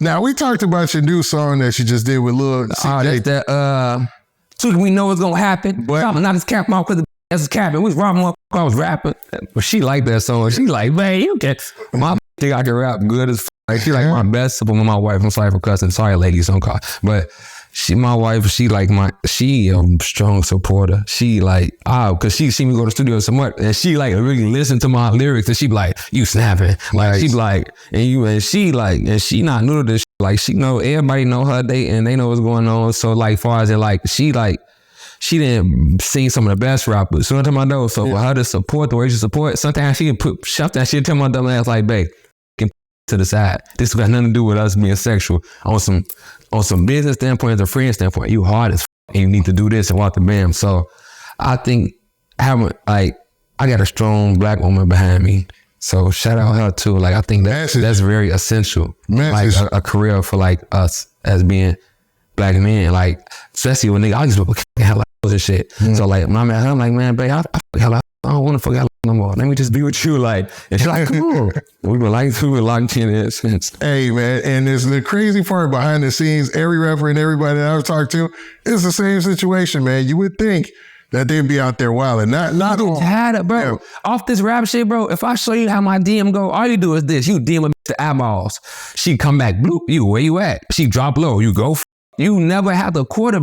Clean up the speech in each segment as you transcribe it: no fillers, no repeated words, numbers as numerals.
Now, we talked about your new song that you just did with Lil CJ. That's that, soon as we know it's gonna happen, but I'm not as cap mouth because that's capping. We was rapping, I was rapping. But she liked that song. She like, man, you can. My think I can rap good as like she like my best, but my wife, I'm sorry for cussing. Sorry, ladies, don't call. But my wife, she a strong supporter. She like, cause she see me go to the studio so much, and she like really listen to my lyrics, and she be like, you snapping. Like she be like, and she not new to this shit. Like she know, everybody know her date and they know what's going on. So like far as it she didn't sing some of the best rappers. So I'm talking about so for her to support the way she support, sometimes she'd tell my dumb ass like, babe, to the side. This got nothing to do with us being sexual. On some business standpoint, as a friend standpoint, you hard as and you need to do this and walk the bam. So I think I got a strong black woman behind me. So shout out her too. Like I think that's very essential. Like a career for like us as being black men. Like especially when nigga, I just fucking hell out and shit. So like my man, I'm like, man, babe, I don't want to fuck hell no more. Let me just be with you. Like, and she's like, come on. We were locked in there since. Hey man, and there's the crazy part behind the scenes. Every rapper and everybody that I've talked to, it's the same situation, man. You would think that they'd be out there wilding. Not all. Had it, bro. Yeah. Off this rap shit, bro. If I show you how my DM go, all you do is this. You DM the eyeballs. She come back, bloop, you, where you at? She drop low, you go. You never have to quarter.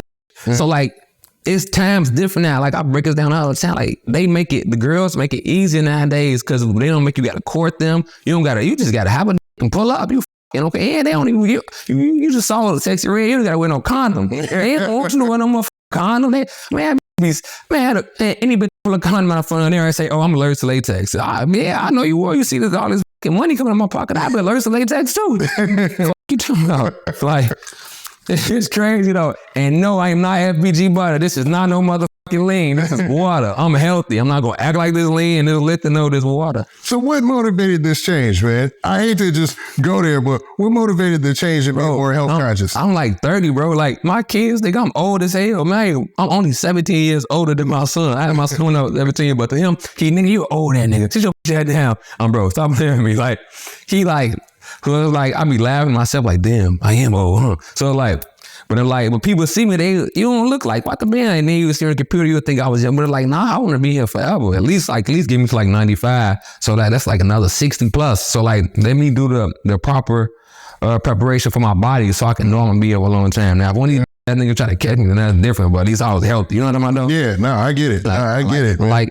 So like, it's times different now. Like I break this down all the time. Like the girls make it easier nowadays because they don't make you gotta court them. You just gotta have a and pull up. You okay? And they don't even you just saw the sexy red. You don't gotta wear no condom. They don't want you to wear no more condom. Man, any bitch pull a condom out of front of there and say, oh, I'm allergic to latex. I know you were. You see this all this fucking money coming out of my pocket. I'd be allergic to latex too. What you talking about? Like. It's crazy though. And no, I am not FBG butter. This is not no motherfucking lean. This is water. I'm healthy. I'm not going to act like this lean and it'll let them know this water. So what motivated this change, man? I hate to just go there, but what motivated the change and be more health conscious? I'm like 30, bro. Like my kids think I'm old as hell. Man, I'm only 17 years older than my son. I had my son when I was 17, but to him, nigga, you old that nigga. Sit your shit down. Bro, stop hearing me. Like, so it's like, I be laughing myself like, damn, I am old, huh? So like, but I'm like, when people see me, you don't look like what the man. And then you see on the computer, you would think I was young. But like, nah, I want to be here forever. At least give me to like 95. So that's like another 60 plus. So like, let me do the proper preparation for my body so I can know I'm gonna be here for a long time. Now, if one of these that nigga try to catch me, then that's different. But he's always healthy. You know what I'm doing? Yeah, no, I get it. I get it. Man. Like,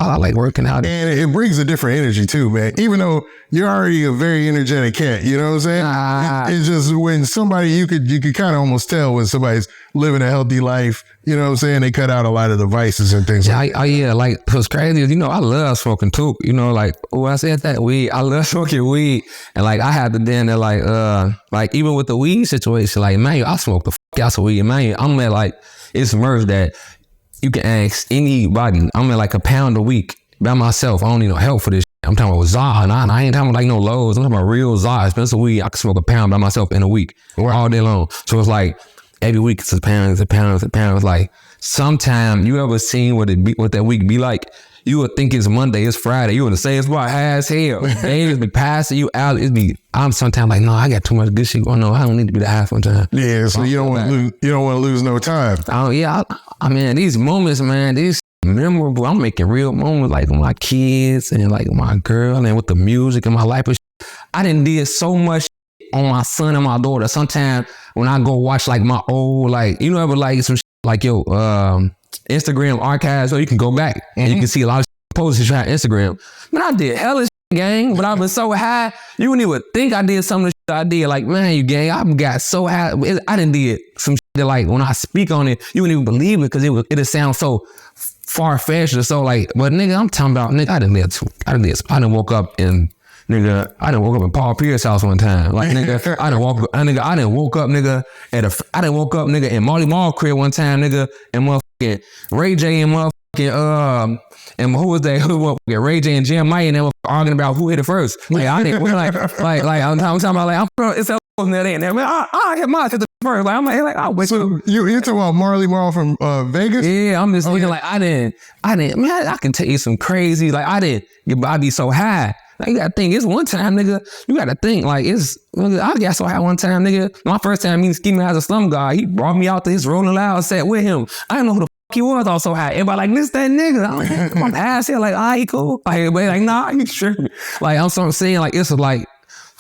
I like working out. And it brings a different energy too, man. Even though you're already a very energetic cat, you know what I'm saying? It's just when somebody, you could kind of almost tell when somebody's living a healthy life, you know what I'm saying? They cut out a lot of the vices and things like that. Yeah, like what's crazy is, I love smoking too. Like, I said that weed, I love smoking weed. And like, I had to then like even with the weed situation, like, man, I smoke the fuck out of weed, man. I'm at like, it's merged that you can ask anybody. I'm at like a pound a week by myself. I don't need no help for this shit. I'm talking about ZA, and I ain't talking about like no lows. I'm talking about real ZA, expensive weed. I can smoke a pound by myself in a week, all day long. So it's like every week it's a pound, it's a pound, it's a pound. It's like sometime you ever seen what that week be like? You would think it's Monday, it's Friday. You would say it's about high as hell. They just be passing you out. I'm sometimes like, no, I got too much good shit going on. I don't need to be the high sometimes. Yeah, so you don't want to lose no time. I mean, these moments, man, these memorable. I'm making real moments like with my kids and like my girl and with the music and my life. I done did so much on my son and my daughter. Sometimes when I go watch like my old, like, ever like some like Instagram archives, so you can go back and you can see a lot of posts you on Instagram. Man, I did hella gang, but I was so high, you wouldn't even think I did some of the shit I did. Like, man, you gang, I got so high. I done did some shit that like, when I speak on it, you wouldn't even believe it because it'll sound so far-fetched or so like, but nigga, I'm talking about, nigga, I done woke up in Paul Pierce's house one time. Like, nigga, I done woke up, nigga, in Marley Marl crib one time, nigga, and motherfucking Ray J and motherfucking, and who was that? Ray J and Jeremih, and they were arguing about who hit it first. Like, I didn't, I'm talking about, like, it's a in there, and I hit mine hit the first. Like, I'm like, I'll wait. So you're talking about Marley Marl from Vegas? Yeah, I'm just thinking like, I didn't, man, I can tell you some crazy, like, I be so high. you gotta think, it's one time, nigga, you gotta think, like, I guess I had one time, nigga, my first time meeting Ski Man as a slum guy, he brought me out to his Rolling Loud set with him. I didn't know who the fuck he was also high. Everybody like, this that nigga. I'm ass here, like, he cool. Like, everybody like, nah, you tripping. Like, I'm saying, like, it's like,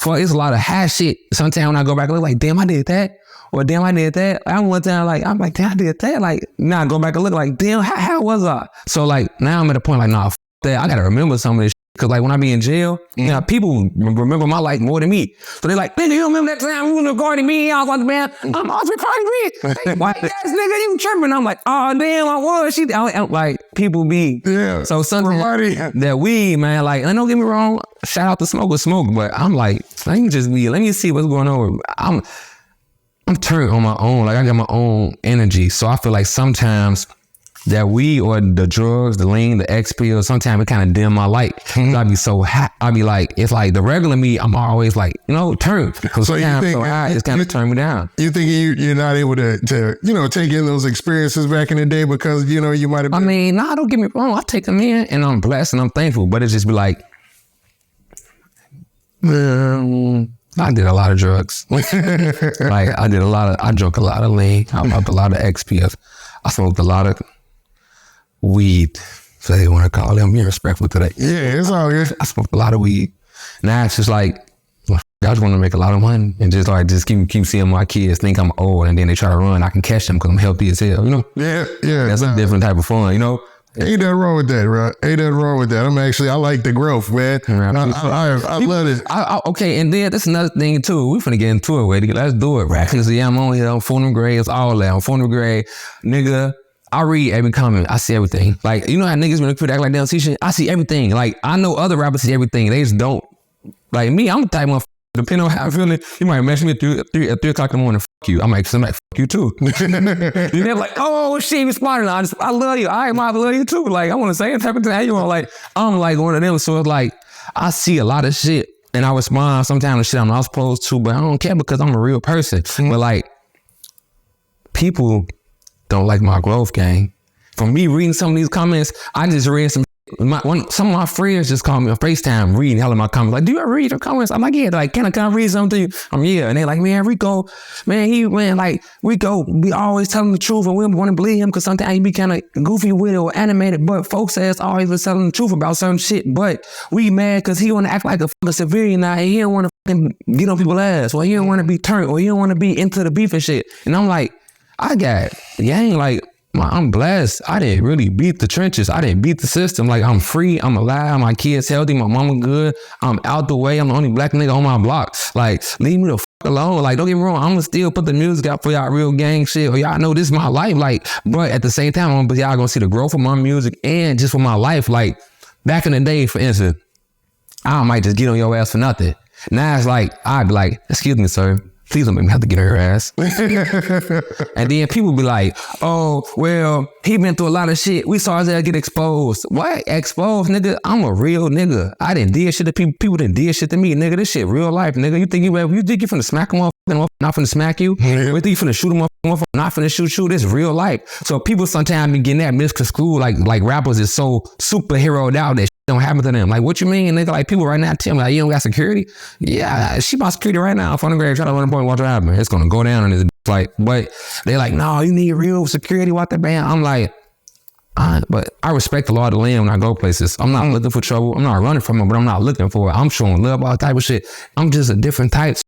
it's a lot of high shit. Sometimes when I go back, I look like, damn, I did that. Or damn, I did that. I'm one time like, I'm like, damn, I did that. Like, now I go back and look like, damn, how was I? So like, now I'm at a point like, nah, f that. I gotta remember some of this shit. Cause like when I be in jail, you know, people remember my life more than me. So they like, nigga, you remember that time you was recording me? I was like, man, I'm also recording me. Hey, why ass nigga, you tripping? I'm like, oh damn, I was. I'm like, people be. Yeah. So something that we, man, like, and don't get me wrong, shout out to Smoke, but I'm like, let me see what's going on. I'm turned on my own. Like I got my own energy. So I feel like sometimes that weed or the drugs, the lean, the X pills, sometimes it kind of dim my light. I be so hot. I be like, it's like the regular me, I'm always like, turned. So you think, so high, it's kind of turned me down. You think you're not able to take in those experiences back in the day because, you might have been. I mean, nah, don't get me wrong. I take them in and I'm blessed and I'm thankful, but it just be like, I did a lot of drugs. Like I drank a lot of lean. I smoked a lot of XPs. I smoked a lot of weed. So they want to call them. Be respectful to that. Yeah, it's all good. I smoked a lot of weed. Now it's just like, I just want to make a lot of money and just keep seeing my kids think I'm old and then they try to run. I can catch them because I'm healthy as hell, Yeah. That's a different type of fun, Ain't nothing wrong with that, bro. Ain't nothing wrong with that. I like the growth, man. I love it. Okay, and then that's another thing too. We finna get into it, Wade. Let's do it, right? Because I'm on here, I'm phone grades, all that. I'm phone grade, nigga. I read every comment. I see everything. Like, you know how niggas when they act like they don't see shit? I see everything. Like, I know other rappers see everything. They just don't. Like me, I'm the type of depending on how I'm feeling, you might message me at 3 o'clock in the morning, fuck you. I'm like, fuck you too. They're like, oh shit, you responded. I love you. I love you too. Like, I want to say it type of thing. You want like, I'm like one of them. So it's like, I see a lot of shit and I respond sometimes to shit I'm not supposed to, but I don't care because I'm a real person. But like, people don't like my growth, gang. From me reading some of these comments, I just read some of my friends just called me on FaceTime reading hell of my comments. Like, do you ever read your comments? I'm like, yeah. Like, can I read something to you? Yeah. And they like, man, Rico, Rico, we always tell him the truth and we don't want to believe him because sometimes he be kind of goofy with it or animated. But folks say it's always been telling the truth about certain shit. But we mad because he want to act like a fucking civilian now and he don't want to fucking get on people's ass or he don't want to be turned or he don't want to be into the beef and shit. And I'm like, I got gang, like, I'm blessed. I didn't really beat the trenches. I didn't beat the system. Like, I'm free. I'm alive. My kids healthy. My mama good. I'm out the way. I'm the only black nigga on my block. Like, leave me the fuck alone. Like, don't get me wrong. I'm gonna still put the music out for y'all real gang shit. Or y'all know this is my life. Like, but at the same time, y'all gonna see the growth of my music and just for my life. Like, back in the day, for instance, I might just get on your ass for nothing. Now it's like, I'd be like, excuse me, sir. Please don't make me have to get on your ass. And then people be like, oh, well, he been through a lot of shit. We saw his ass get exposed. What? Exposed, nigga? I'm a real nigga. I didn't did shit to people. People didn't did shit to me, nigga. This shit real life, nigga. You think you finna smack him off, not finna smack you? You think you finna shoot him off, not finna shoot you? This real life. So people sometimes be getting that misconstrued, like rappers is so superheroed out that don't happen to them. Like, what you mean, nigga? Like, people right now tell me, like, you don't got security? Yeah, she my security right now. If I'm gonna try to run a point, watch what happen. It's gonna go down on this. Like, but they like, no, you need real security. What the band? I'm like, but I respect the law of the land when I go places. I'm not looking for trouble. I'm not running from it, but I'm not looking for it. I'm showing love, all type of shit. I'm just a different type.